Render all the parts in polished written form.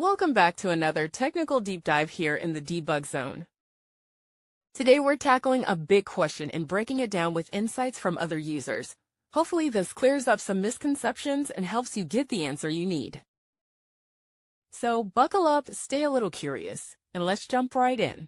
Welcome back to another technical deep dive here in the debug zone. Today we're tackling a big question and breaking it down with insights from other users. Hopefully this clears up some misconceptions and helps you get the answer you need. So buckle up, stay a little curious, and let's jump right in.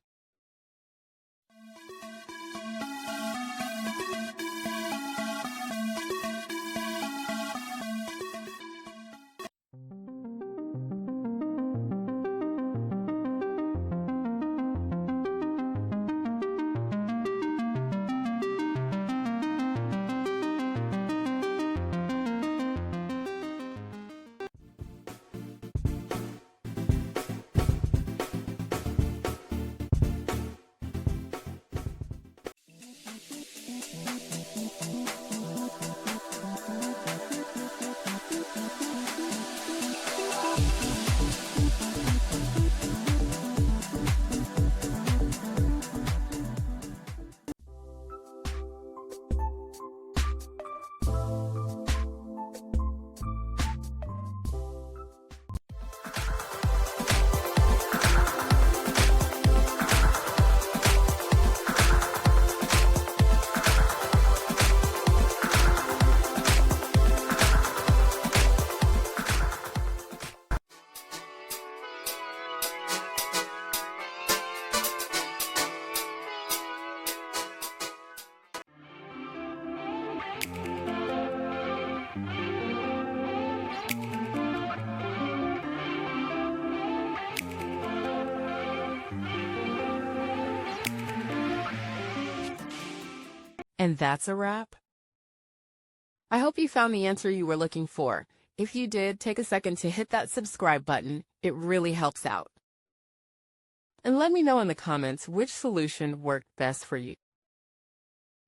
And that's a wrap. I hope you found the answer you were looking for. If you did, take a second to hit that subscribe button. It really helps out. And let me know in the comments which solution worked best for you.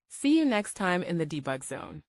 See you next time in the debug zone.